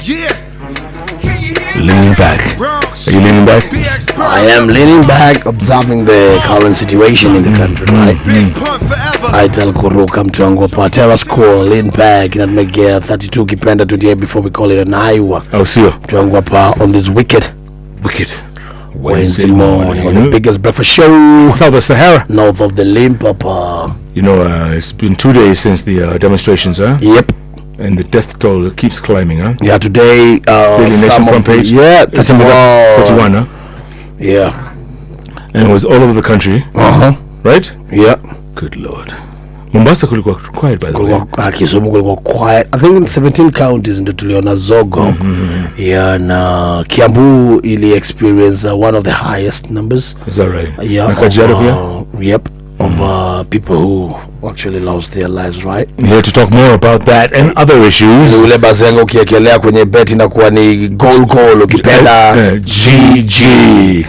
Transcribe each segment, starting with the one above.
Leaning back. Are you leaning back? I am leaning back, observing the current situation in the country, right? I tell Kuruka mtu hapa Terrace School, lean back, inatmegea 32 kipenda 28 before we call it an Iowa. Oh, sio. Mtu hapa on this wicked Wednesday morning on the biggest breakfast show south of Sahara, north of the Limpopo. You know, it's been 2 days since the demonstrations, huh? Yep. And the death toll keeps climbing, huh? Yeah, today some of page. Yeah, 41, huh? Yeah. And it was all over the country. Right? Yeah. Good Lord. Mombasa kulikuwa quiet, by the way. Kisumu kulikuwa quiet. I think in 17 counties ndio tuliona zogo. Yeah, na Kiambu ili experience one of the highest numbers. Is that right? Yeah. Yep. Of people who actually lost their lives, right? We're here to talk more about that and other issues. Ule bazengo ukiekelea kwenye beti na kuwa ni goal ukipenda GG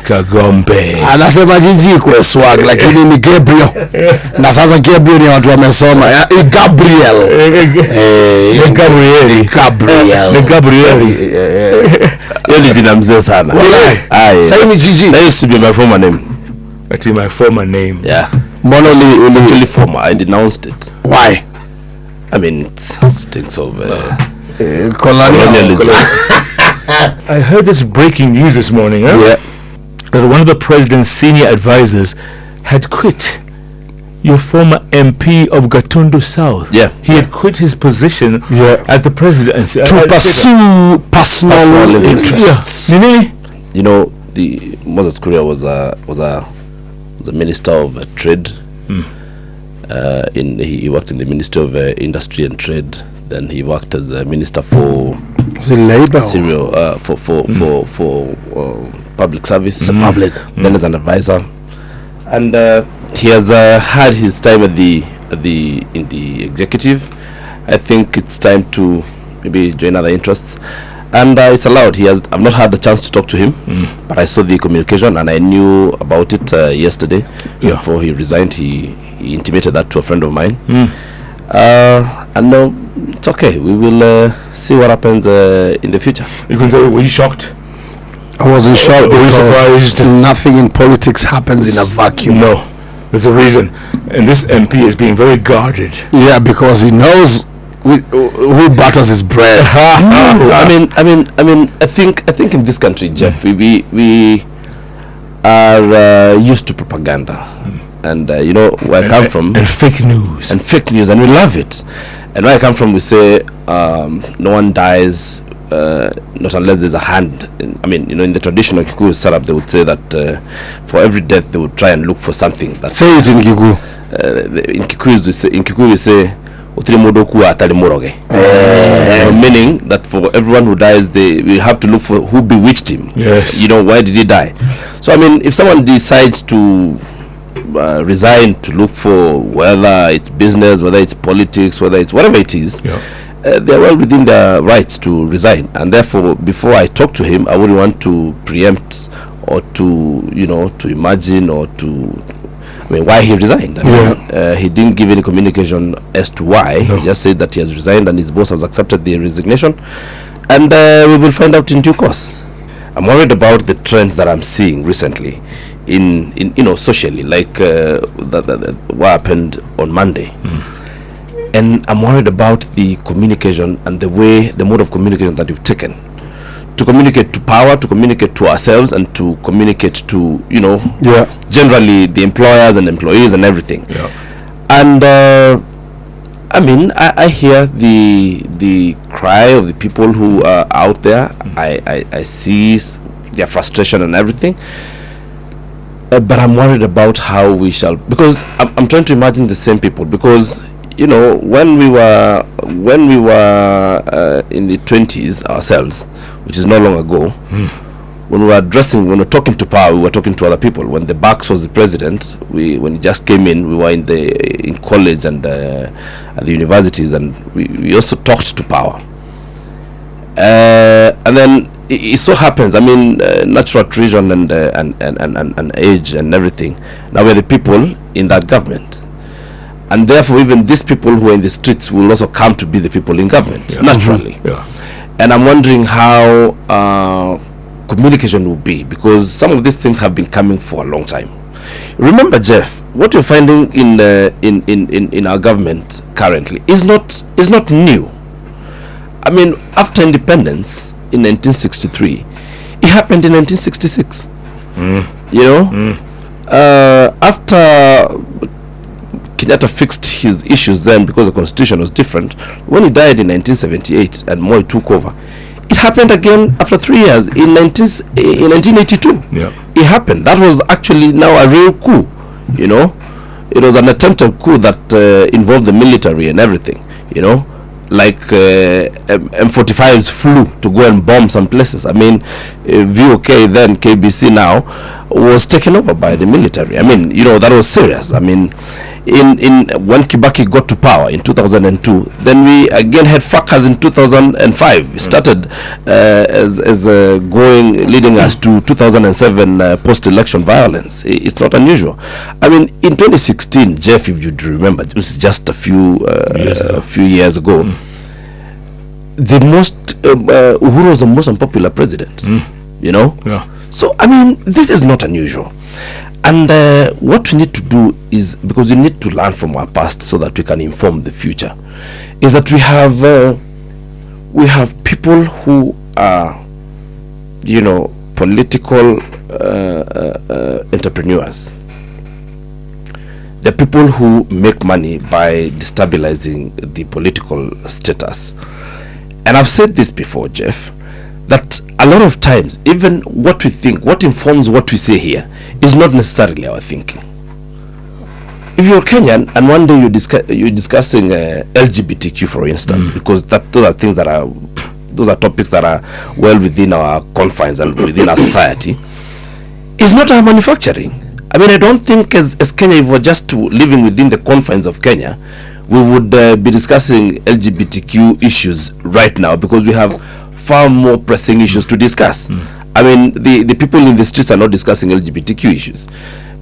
Kagombe. Anasema GG kwa swag lakini ni Gabriel. Na sasa Gabriel ni watu wamesoma. Gabriel. Yeye jina mzee sana. Sasa ni GG. That used to be my former name. That's my former name. Yeah. It's actually former. I denounced it. Why? I mean, it stinks of colonialism. I heard this breaking news this morning, huh? Yeah. That one of the president's senior advisors had quit. Your former MP of Gatundu South. Yeah. He had quit his position at the presidency to pursue personal interests. Yeah. You know, the Moses Kuria was a minister of trade. He worked in the Ministry of Industry and Trade. Then he worked as a minister for labor, for public service, public. Then as an advisor, and he has had his time in the executive. I think it's time to maybe join other interests. And it's allowed. I've not had the chance to talk to him, but I saw the communication and I knew about it yesterday. Before he resigned, he intimated that to a friend of mine. And no, it's okay. We will see what happens in the future. You can say, were you shocked? I wasn't shocked because nothing in politics happens in a vacuum. No, there's a reason, and this MP is being very guarded. Yeah, because he knows who butters his bread. I think in this country, Jeff, we are used to propaganda, and you know where I come from, and fake news, and we love it. And where I come from, we say no one dies not unless there's a hand. In the traditional Kikuyu setup, they would say that for every death, they would try and look for something. Say it in Kikuyu. In Kikuyu we say meaning that for everyone who dies, we have to look for who bewitched him. Yes. Why did he die? So if someone decides to resign to look for whether it's business, whether it's politics, whether it's whatever it is, they're well within their rights to resign. And therefore, before I talk to him, I wouldn't want to preempt or to imagine or to why he resigned. He didn't give any communication as to why. He just said that he has resigned and his boss has accepted the resignation, and we will find out in due course. I'm worried about the trends that I'm seeing recently in socially, like what happened on Monday. And I'm worried about the communication and the mode of communication that you've taken to communicate to power, to communicate to ourselves, and to communicate to generally the employers and employees and everything. And I hear the cry of the people who are out there. I see their frustration and everything, but I'm worried about how we shall, because I'm trying to imagine the same people, because when we were in the 20s ourselves, which is no long ago, when we were talking to power, we were talking to other people. When the Bax was the president, when he just came in, we were in college and at the universities, and we also talked to power. And then it so happens, natural attrition and age and everything. Now we're the people in that government. And therefore, even these people who are in the streets will also come to be the people in government, naturally. And I'm wondering how communication will be, because some of these things have been coming for a long time. Remember, Jeff, what you're finding in our government currently is not new. I mean, after independence in 1963, it happened in 1966. You know, after Kenyatta fixed his issues then because the constitution was different. When he died in 1978 and Moi took over, it happened again after 3 years in 1982. Yeah. It happened. That was actually now a real coup. You know, it was an attempted coup that involved the military and everything. You know, like M45s flew to go and bomb some places. I mean, VOK then KBC now was taken over by the military. I mean, you know, that was serious. I mean, in when Kibaki got to power in 2002, then we again had fracas in 2005. It started as going, leading us to 2007 post-election violence. It's not unusual. I mean, in 2016, Jeff, if you remember, it was just a few years ago. The most Uhuru was the most unpopular president. You know. Yeah. So I mean, this is not unusual. And what we need to do is, because we need to learn from our past so that we can inform the future, is that we have people who are, you know, political entrepreneurs. They're people who make money by destabilizing the political status. And I've said this before, Jeff, that a lot of times, even what we think, what informs what we say here, is not necessarily our thinking. If you're Kenyan and one day you're discussing LGBTQ, for instance, because those are things that are, those are topics that are well within our confines and within our society, it's not our manufacturing. I mean, I don't think as Kenya, if we're just living within the confines of Kenya, we would be discussing LGBTQ issues right now, because we have far more pressing issues to discuss. I mean, the people in the streets are not discussing LGBTQ issues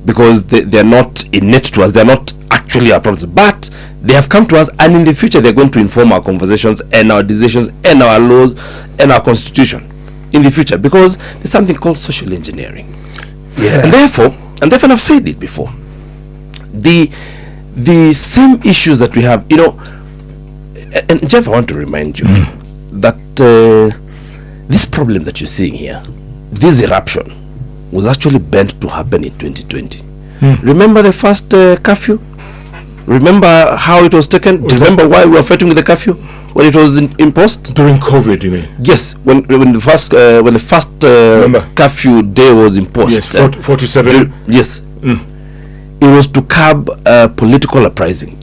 because they are not innate to us. They are not actually our problems, but they have come to us, and in the future they're going to inform our conversations and our decisions and our laws and our constitution in the future, because there's something called social engineering. Yeah. And therefore I've said it before, the same issues that we have, you know, and Jeff, I want to remind you that this problem that you're seeing here, this eruption, was actually meant to happen in 2020. Remember the first curfew? Remember how it was taken? Do you remember why we were fighting with the curfew when it was imposed? During COVID, you mean? Yes, when the first curfew day was imposed. Yes, 47. Yes. It was to curb political uprising.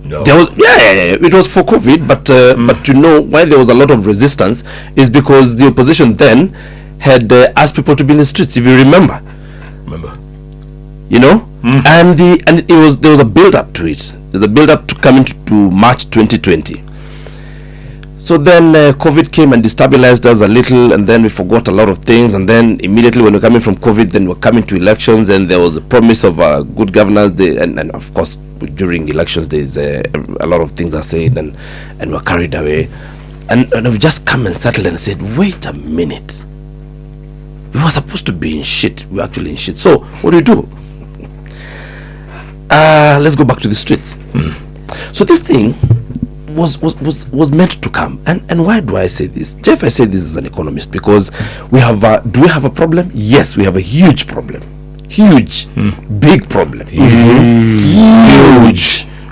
No. There was it was for COVID, but you know why there was a lot of resistance is because the opposition then had asked people to be in the streets, if you remember. You know, and there was a build up to it. There's a build up to coming to March 2020. So then COVID came and destabilized us a little, and then we forgot a lot of things, and then immediately when we're coming from COVID, then we're coming to elections, and there was a promise of good governance, and of course during elections there's a lot of things are said, and we're carried away, and we've just come and settled and said, wait a minute, we were supposed to be in shit, we're actually in shit. So what do? Let's go back to the streets. So this thing was meant to come, and why do I say this, Jeff? I say this as an economist because we have do we have a problem? Yes, we have a huge problem, big problem, huge.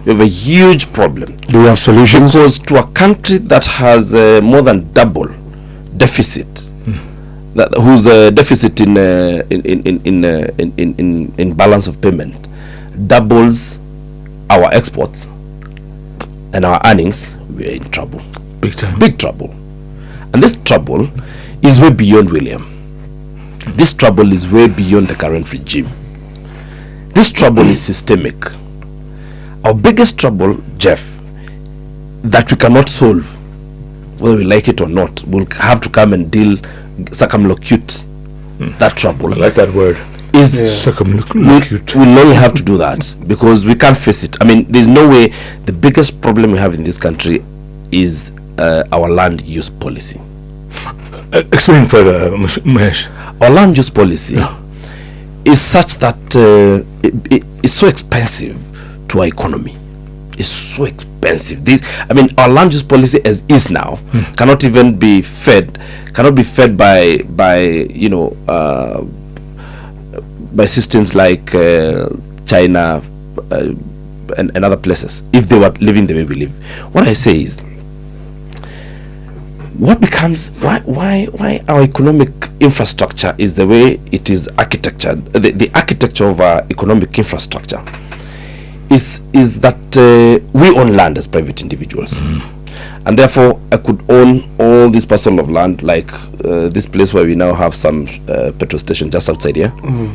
We have a huge problem. Do we have solutions? Because to a country that has more than double deficit, that whose deficit in balance of payment doubles our exports and our earnings, we are in trouble. Big time. Big trouble. And this trouble is way beyond William. This trouble is way beyond the current regime. This trouble is systemic. Our biggest trouble, Jeff, that we cannot solve, whether we like it or not, we'll have to come and circumlocute that trouble. I like that word. Circumlocute. We'll only have to do that because we can't face it. I mean, there's no way. The biggest problem we have in this country is our land use policy. Explain further, Mahesh. Our land use policy is such that it's so expensive to our economy. It's so expensive. Our land use policy as is now cannot even be fed. Cannot be fed by by systems like China and other places if they were living the way we live. What I say is, why our economic infrastructure is the way it is architectured, the architecture of our economic infrastructure is that we own land as private individuals, and therefore I could own all this parcel of land, like this place where we now have some petrol station just outside here.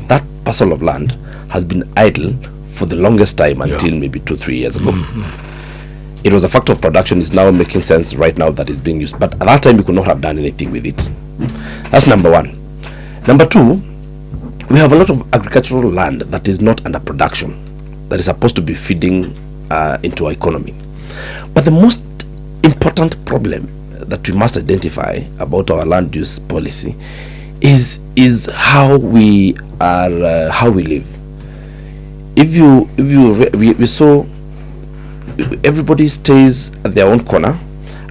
That parcel of land has been idle for the longest time until maybe 2-3 years ago. It was a factor of production. Is now making sense right now that it's being used, but at that time we could not have done anything with it. That's number one. Number two, we have a lot of agricultural land that is not under production, that is supposed to be feeding into our economy. But the most important problem that we must identify about our land use policy is how we are, how we live. We saw everybody stays at their own corner,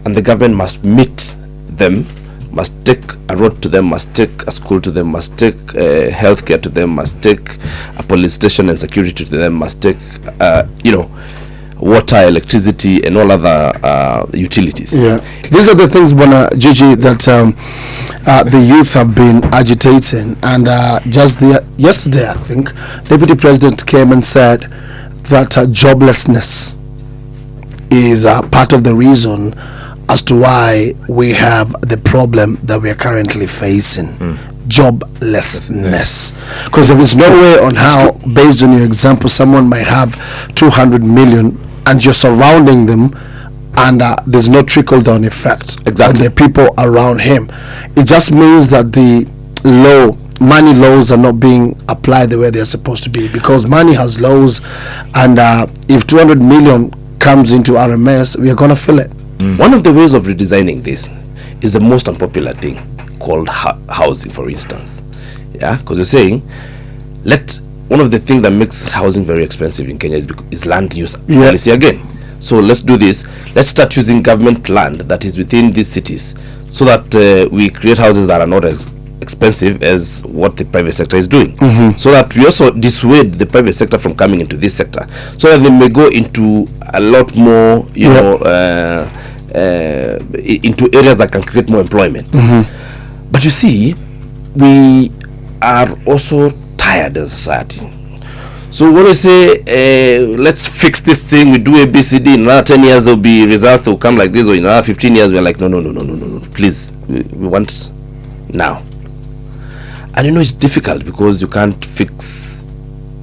and the government must meet them, must take a road to them, must take a school to them, must take healthcare to them, must take a police station and security to them, must take water, electricity, and all other utilities. Yeah, these are the things, Bona Gigi, that the youth have been agitating. And yesterday, I think, Deputy President came and said that joblessness is part of the reason as to why we have the problem that we are currently facing. Joblessness. Because there is no way on how, based on your example, someone might have 200 million and you're surrounding them, and there's no trickle down effect on the people around him. It just means that the money laws are not being applied the way they're supposed to be, because money has laws, and if 200 million comes into RMS, we are going to feel it. One of the ways of redesigning this is the most unpopular thing called housing, for instance. Yeah, because you're saying, one of the things that makes housing very expensive in Kenya is land use policy again. So let's do this. Let's start using government land that is within these cities, so that we create houses that are not as expensive as what the private sector is doing, so that we also dissuade the private sector from coming into this sector, so that they may go into a lot more, into areas that can create more employment. But you see, we are also tired as a society. So when we say let's fix this thing, we do ABCD, in another 10 years there'll be results that will come like this, or in another 15 years we're like, no, please, we want now. And it's difficult because you can't fix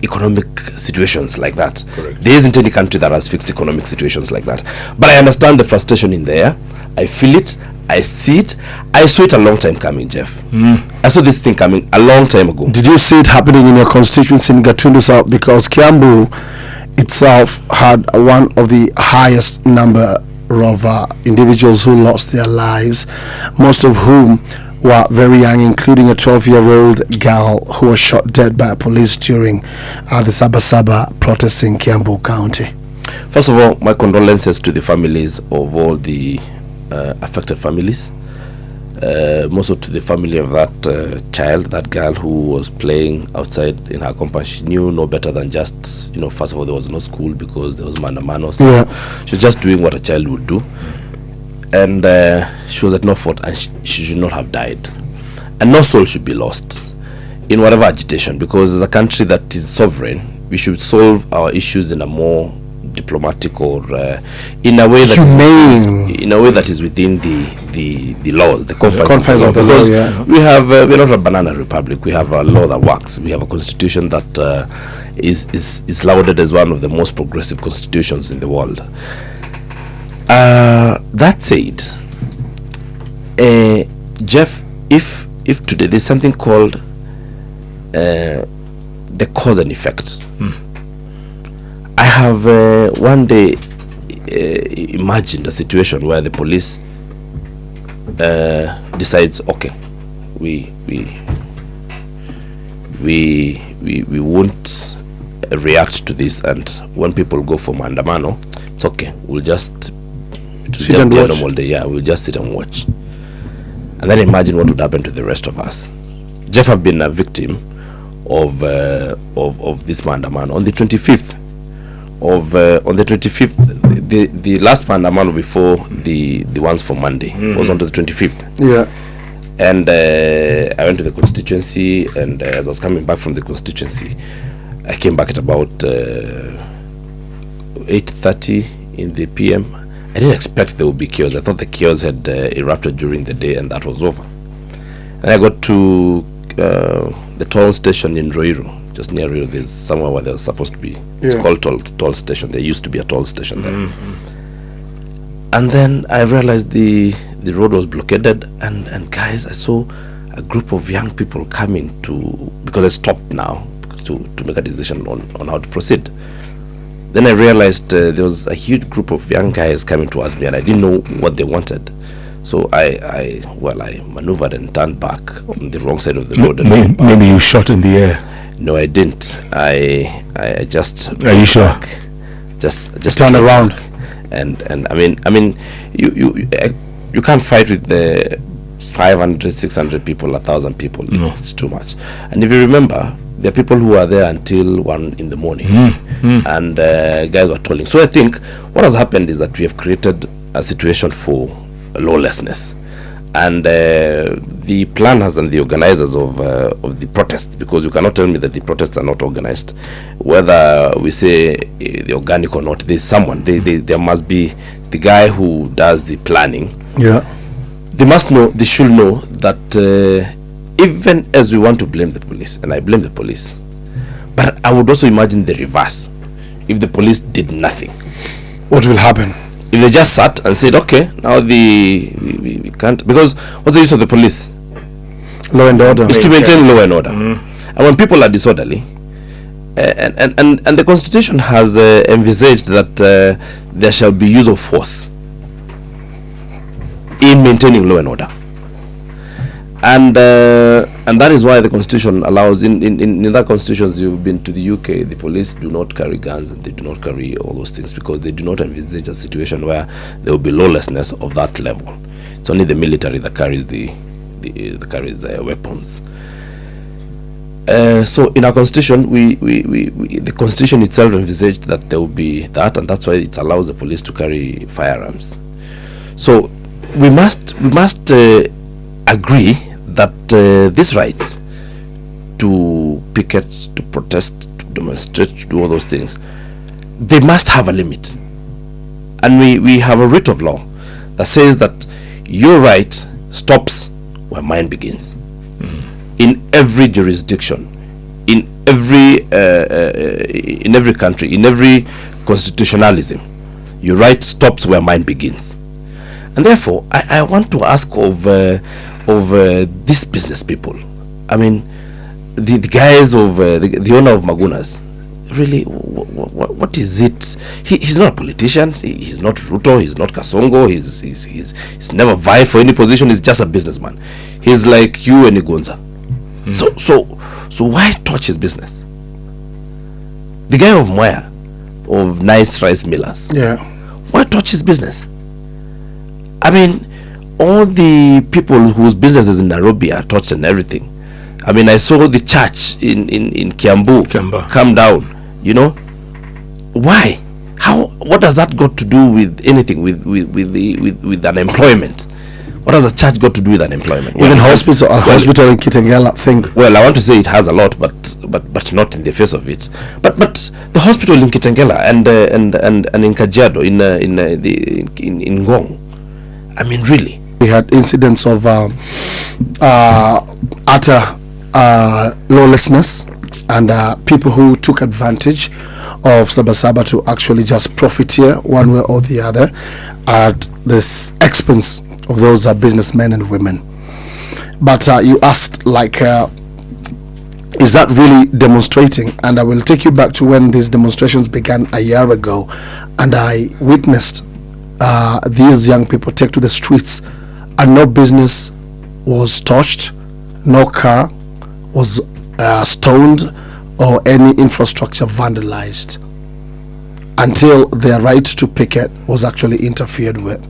economic situations like that. Correct. There isn't any country that has fixed economic situations like that. But I understand the frustration in there. I feel it. I see it. I saw it a long time coming, Jeff. I saw this thing coming a long time ago. Did you see it happening in your constituency in Gatundu South? Because Kiambu itself had one of the highest number of individuals who lost their lives, most of whom were very young, including a 12-year-old girl who was shot dead by police during the Sabasaba protests in Kiambu County. First of all, my condolences to the families of all the affected families. Also to the family of that child, that girl who was playing outside in her compound. She knew no better than just, first of all, there was no school because there was mano. So she was just doing what a child would do. And she was at no fault, and she should not have died. And no soul should be lost in whatever agitation, because as a country that is sovereign, we should solve our issues in a more diplomatic or in a way that is within the law, the confines of the law. Yeah. We're not a banana republic. We have a law that works. We have a constitution that is lauded as one of the most progressive constitutions in the world. That said, Jeff, if today there's something called the cause and effect. I have one day imagined a situation where the police decides, okay, we won't react to this, and when people go for maandamano, it's okay, we'll just sit and watch. Normal day. Yeah, we'll just sit and watch. And then imagine what would happen to the rest of us. Jeff have been a victim of this maandamano on the 25th the last maandamano before the ones for Monday was on the 25th. Yeah. And I went to the constituency, and as I was coming back from the constituency, I came back at about 8:30 in the PM. I didn't expect there would be chaos. I thought the chaos had erupted during the day, and that was over. And I got to the toll station in Ruiru, just near Ruiru. There's somewhere where there's supposed to be. It's called toll station. There used to be a toll station there. And then I realized the road was blockaded, and guys, I saw a group of young people coming because I stopped now to make a decision on how to proceed. Then I realized there was a huge group of young guys coming towards me, and I didn't know what they wanted. So I maneuvered and turned back on the wrong side of the road. Maybe you shot in the air. No, I didn't. I just. Are you sure? Just turn around. And I mean, you can't fight with the 500, 600 people, 1,000 people. It's too much. And if you remember, there are people who are there until 1 in the morning, and guys were tolling. So I think what has happened is that we have created a situation for lawlessness, and the planners and the organizers of the protests, because you cannot tell me that the protests are not organized, whether we say the organic or not. There's someone. There must be the guy who does the planning. Yeah, they must know. They should know that. Even as we want to blame the police, and I blame the police, but I would also imagine the reverse. If the police did nothing, what will happen? If they just sat and said, okay, now we can't, because what's the use of the police? Law and order. It's to maintain law and order. And when people are disorderly, and the constitution has envisaged that there shall be use of force in maintaining law and order. And that is why the constitution allows, in that constitution, you've been to the UK, the police do not carry guns and they do not carry all those things, because they do not envisage a situation where there will be lawlessness of that level. It's only the military that carries the weapons. So in our constitution, the constitution itself envisaged that there will be that, and that's why it allows the police to carry firearms. So we must agree that these rights to picket, to protest, to demonstrate, to do all those things, they must have a limit. And we have a writ of law that says that your right stops where mine begins. In every jurisdiction, in every country, in every constitutionalism, your right stops where mine begins. And therefore, I want to ask of these business people. I mean, the guys of the owner of Magunas. Really, what is it? He's not a politician. He's not Ruto. He's not Kasongo. He's never vied for any position. He's just a businessman. He's like you and Igonza. So why touch his business? The guy of Moya, of Nice Rice Millers. Yeah. Why touch his business? I mean, all the people whose businesses in Nairobi are touched and everything. I mean, I saw the church in Kiambu come down. You know, why? How? What does that got to do with anything? With unemployment? What has a church got to do with unemployment? Even hospital in Kitengela thing. Well, I want to say it has a lot, but not in the face of it. But the hospital in Kitengela and in Kajiado in Ngong. I mean, really. We had incidents of utter lawlessness and people who took advantage of Sabasaba to actually just profiteer one way or the other at the expense of those businessmen and women. But you asked, like, is that really demonstrating? And I will take you back to when these demonstrations began a year ago, and I witnessed these young people take to the streets and no business was touched, no car was stoned, or any infrastructure vandalized until their right to picket was actually interfered with.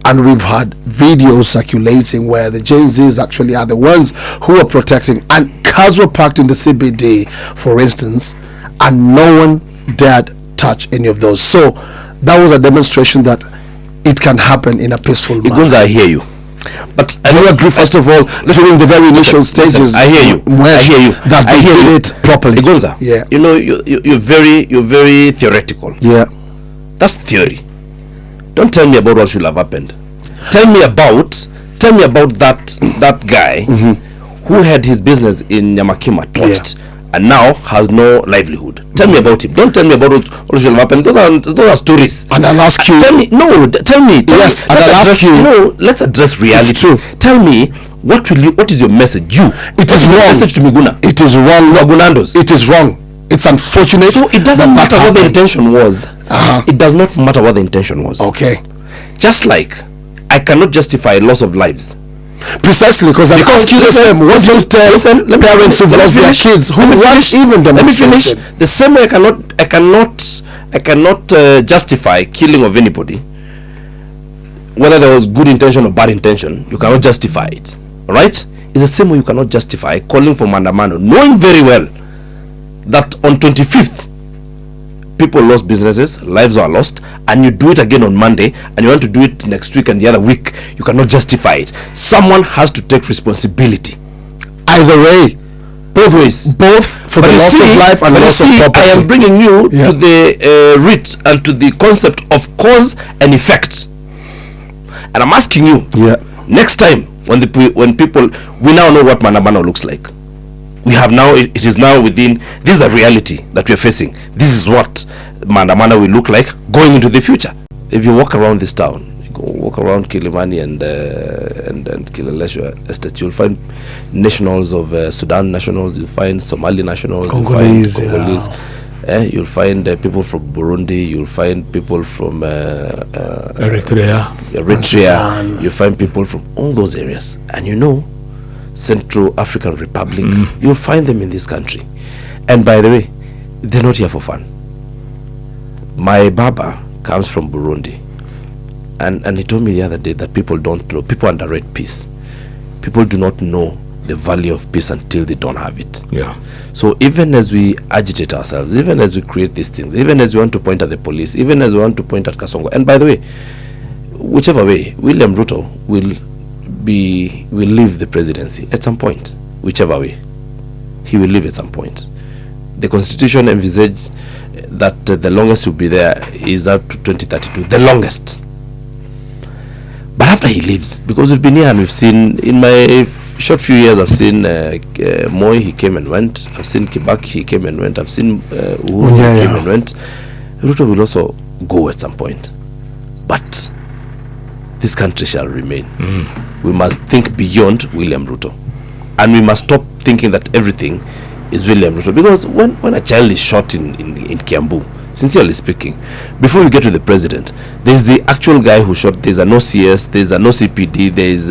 And we've had videos circulating where the GenZs actually are the ones who are protecting, and cars were parked in the CBD, for instance, and no one dared touch any of those. So that was a demonstration that it can happen in a peaceful manner. Igunza, I hear you. But Do you agree, first of all, during the very initial stages, I hear you. I hear you. That I we hear did you. it properly? Igunza, Yeah. you know, you're very theoretical. Yeah. That's theory. Don't tell me about what should have happened. Tell me about that guy who had his business in Nyamakima touched and now has no livelihood. Tell me about him. Don't tell me about what should have happened. Those are stories. And I'll ask you. Tell me. Yes, and I'll ask you. No, let's address reality. It's true. Tell me what is your message? It is wrong. Message to Miguna. It is wrong. Agunandos. It is wrong. It's unfortunate. So it doesn't matter what the intention was. It does not matter what the intention was. Okay. Just like I cannot justify loss of lives. Precisely, because I'm asking the same. What those parents who've lost their kids, who weren't even Let me finish. demonstrating. The same way I cannot justify killing of anybody, whether there was good intention or bad intention. You cannot justify it. All right? It's the same way you cannot justify calling for mandamano, knowing very well that on 25th people lost businesses, lives are lost, and you do it again on Monday, and you want to do it next week and the other week. You cannot justify it. Someone has to take responsibility. Either way, Both ways. both for the loss of life and loss of property. I am bringing you to the writ and to the concept of cause and effect. And I'm asking you, next time when people, we now know what Manamano looks like. We have now, it is now within, this is a reality that we are facing. This is what Mandamana will look like going into the future. If you walk around this town, you go walk around Kilimani and Kileleshwa Estate, you'll find nationals of Sudan nationals, you'll find Somali nationals, Congolese, you'll find people from Burundi, you'll find people from Eritrea, you'll find people from all those areas. And you know, Central African Republic, you'll find them in this country. And by the way, they're not here for fun. My Baba comes from Burundi, and he told me the other day that people don't know, people underrate peace. People do not know the value of peace until they don't have it. So even as we agitate ourselves, even as we create these things, even as we want to point at the police, even as we want to point at Kasongo, and by the way, whichever way, William Ruto will leave the presidency at some point. Whichever way, he will leave at some point. The constitution envisaged that the longest he'll be there is up to 2032, the longest. But after he leaves, because we've been here and we've seen, in my short few years, I've seen Moi, he came and went. I've seen Kibaki, he came and went. I've seen Uhuru, he came and went. Ruto will also go at some point. But this country shall remain. We must think beyond William Ruto, and we must stop thinking that everything is William Ruto. Because when a child is shot in Kiambu, sincerely speaking, before we get to the president, there's the actual guy who shot. There's an OCS, there's an OCPD, there's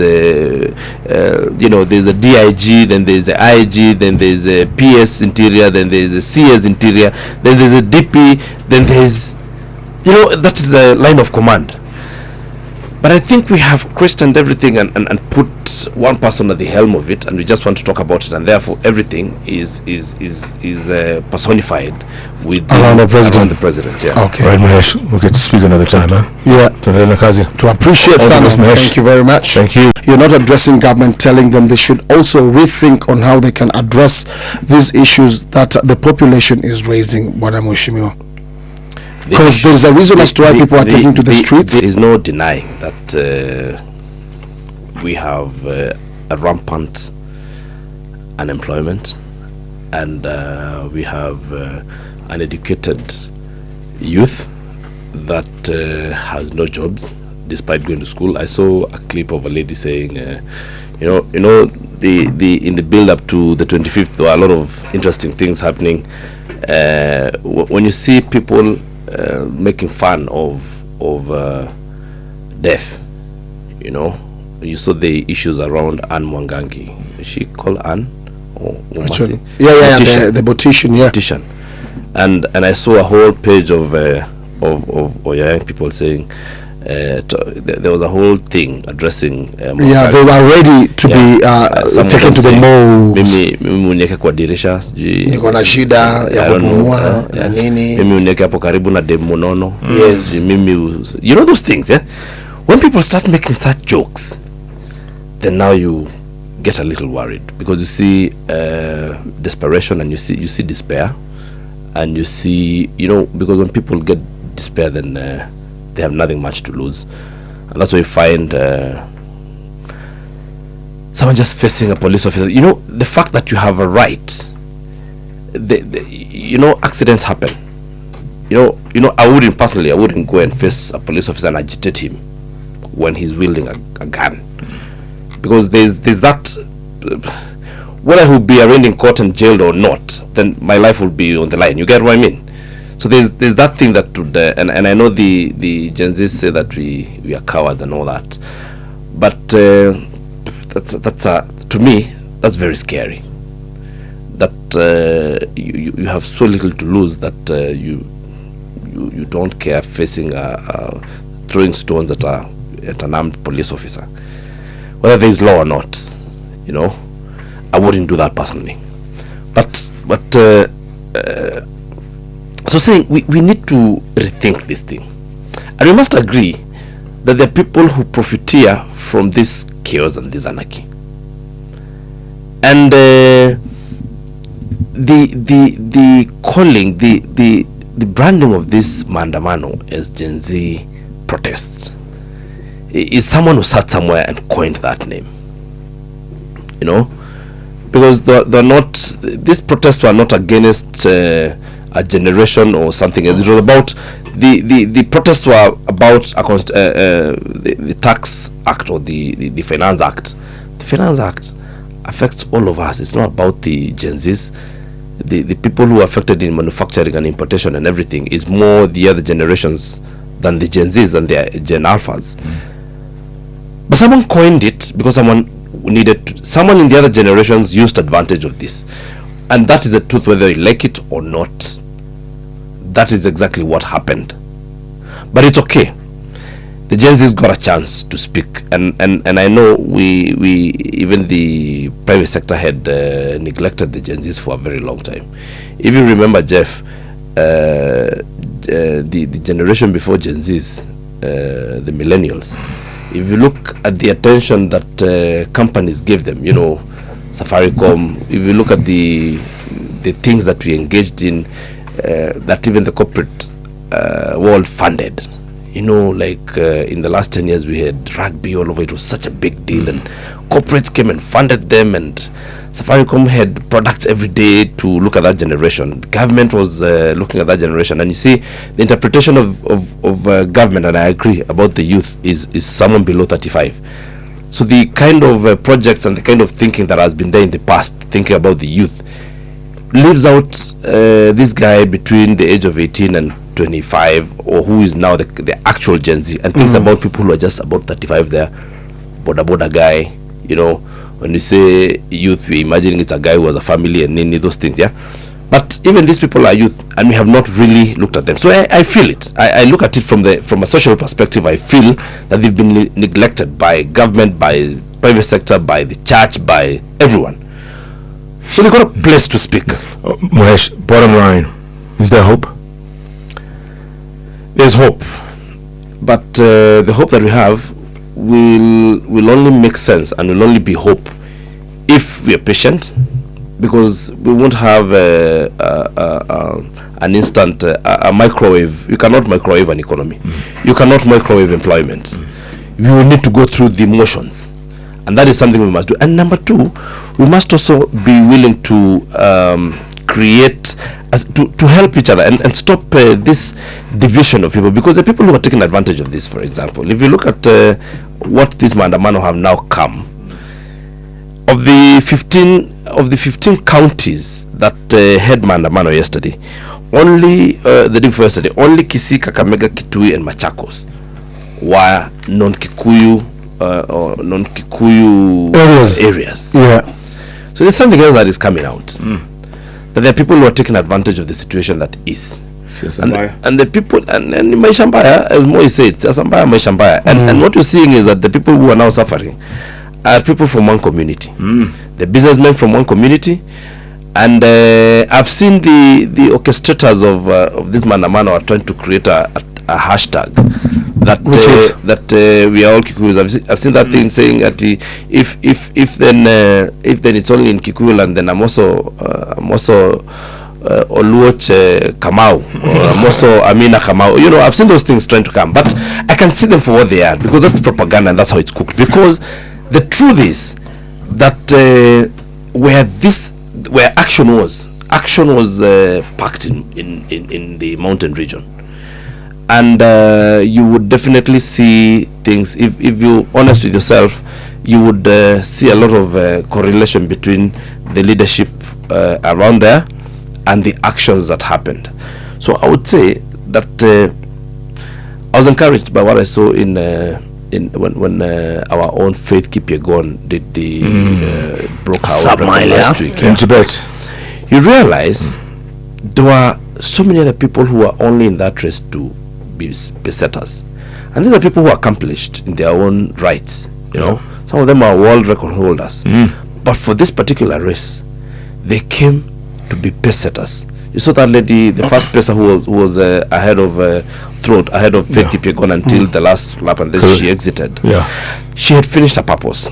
there's a DIG, then there's a IG, then there's a PS interior, then there's a CS interior, then there's a DP, then there's, that is the line of command. But I think we have questioned everything and put one person at the helm of it, and we just want to talk about it, and therefore everything is personified with around the president. Okay. Right, Mahesh, we'll get to speak another time, huh? To appreciate Sana, thank you very much. Thank you. You're not addressing government, telling them they should also rethink on how they can address these issues that the population is raising, Bwana Mheshimiwa. Because there's a reason as to why people are taking to the streets. There is no denying that we have a rampant unemployment, and we have uneducated youth that has no jobs despite going to school. I saw a clip of a lady saying, in the build up to the 25th, there were a lot of interesting things happening. When you see people making fun of death, you saw the issues around Anne Mwangangi. Is she called Anne? Or Umasi? The beautician, yeah. Beautician. And I saw a whole page of young people saying there was a whole thing addressing they were ready to be taken to the morgue. Mimi unieke kwa dirisha niko na shida ya kupumua na nini. Mimi unieke hapo karibu na demu nono. Yes. Mimi, you know those things, yeah? When people start making such jokes, then now you get a little worried, because you see desperation, and you see despair, and you see, you know, because when people get despair, then they have nothing much to lose, and that's why you find someone just facing a police officer. You know, the fact that you have a right, you know, accidents happen. You know, I wouldn't go and face a police officer and agitate him when he's wielding a gun, because there's that, whether he will be arraigned in court and jailed or not, then my life will be on the line. You get what I mean? So there's that thing that would, and I know the GenZs say that we are cowards and all that, but that's to me that's very scary. That you have so little to lose that you don't care facing throwing stones at an armed police officer, whether there is law or not. You know, I wouldn't do that personally. But so saying we need to rethink this thing, and we must agree that there are people who profiteer from this chaos and this anarchy, and the calling, the branding of this maandamano as Gen Z protests is someone who sat somewhere and coined that name. You know, because they're not, these protests were not against a generation or something. It was about the protests were about the tax act, or the finance act. The finance act affects all of us. It's not about the Gen Zs. The people who are affected in manufacturing and importation and everything is more the other generations than the Gen Zs and the Gen Alphas. But someone coined it because someone someone in the other generations used advantage of this, and that is the truth, whether you like it or not. That is exactly what happened. But it's okay. The Gen Z's got a chance to speak, and I know we even the private sector had neglected the Gen Z's for a very long time. If you remember, Jeff, the generation before Gen Z's, the millennials, if you look at the attention that companies give them, you know, Safaricom, if you look at the things that we engaged in, that even the corporate world funded, you know, like in the last 10 years we had rugby all over. It was such a big deal, and corporates came and funded them, and Safaricom had products every day to look at that generation. The government was looking at that generation, and you see the interpretation of government, and I agree about the youth, is someone below 35. So the kind of projects and the kind of thinking that has been there in the past, thinking about the youth, leaves out this guy between the age of 18 and 25, or who is now the actual Gen Z, and thinks about people who are just about 35 there, boda guy, you know. When you say youth, we're imagining it's a guy who has a family and any those things, yeah. But even these people are youth, and we have not really looked at them. So I feel it. I look at it from a social perspective. I feel that they've been neglected by government, by private sector, by the church, by everyone. So they got a place to speak. Mahesh, bottom line, is there hope? There's hope, but the hope that we have will only make sense and will only be hope if we are patient, because we won't have an instant a microwave. You cannot microwave an economy. You cannot microwave employment. We will need to go through the motions, and that is something we must do. And number two, we must also be willing to create to help each other and stop this division of people, because the people who are taking advantage of this, for example, if you look at what this maandamano have now come, of the 15 counties that had maandamano yesterday, only the day before yesterday, only Kisii, Kakamega, Kitui and Machakos were non-Kikuyu or non-Kikuyu areas. Yeah. So there's something else that is coming out. That there are people who are taking advantage of the situation that is. And the people, and Maisha Mbaya, as Moi said, Maisha Mbaya. And what you're seeing is that the people who are now suffering are people from one community. The businessmen from one community. And I've seen the orchestrators of this Manamano are trying to create a hashtag that we are all Kikuyus. I've seen that thing saying that if then it's only in Kikuyu land, then I'm also Oluoch Kamau, or I'm also Amina Kamau. You know, I've seen those things trying to come, but I can see them for what they are, because that's propaganda and that's how it's cooked. Because the truth is that where action was packed in the mountain region, and you would definitely see things. If you're honest with yourself, you would see a lot of correlation between the leadership around there and the actions that happened. So I would say that I was encouraged by what I saw in when our own Faith Kipyegon did the broke out last week in Tibet. You realize there were so many other people who are only in that race to be besetters, and these are people who are accomplished in their own rights. You know, some of them are world record holders, but for this particular race, they came to be besetters. You saw that lady, the first person who was ahead of Faith Kipyegon until the last lap, and then she exited. She had finished her purpose.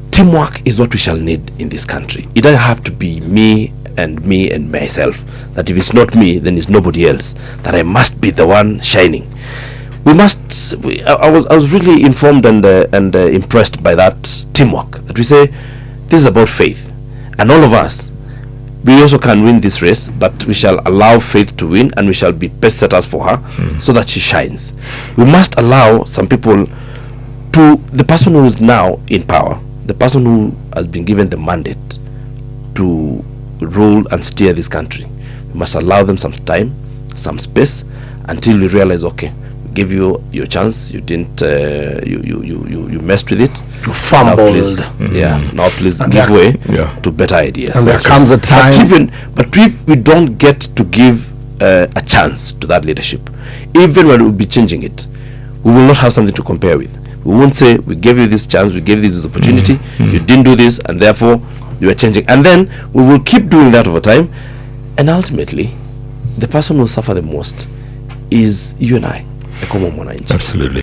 Teamwork is what we shall need in this country. It doesn't have to be me and myself. That if it's not me, then it's nobody else. That I must be the one shining. I was really informed and impressed by that teamwork. That we say this is about faith, and all of us, we also can win this race, but we shall allow Faith to win, and we shall be best setters for her so that she shines. We must allow some people to, the person who is now in power, the person who has been given the mandate to rule and steer this country, we must allow them some time, some space, until we realize, okay, we gave you your chance, you didn't, you messed with it, you fumbled. Now please give way to better ideas. And there comes a time, but if we don't get to give a chance to that leadership, even when we'll be changing it, we will not have something to compare with. We won't say we gave you this chance, we gave you this opportunity, you didn't do this, and therefore you are changing. And then we will keep doing that over time, and ultimately the person who will suffer the most is you and I, the common mwananchi. Absolutely.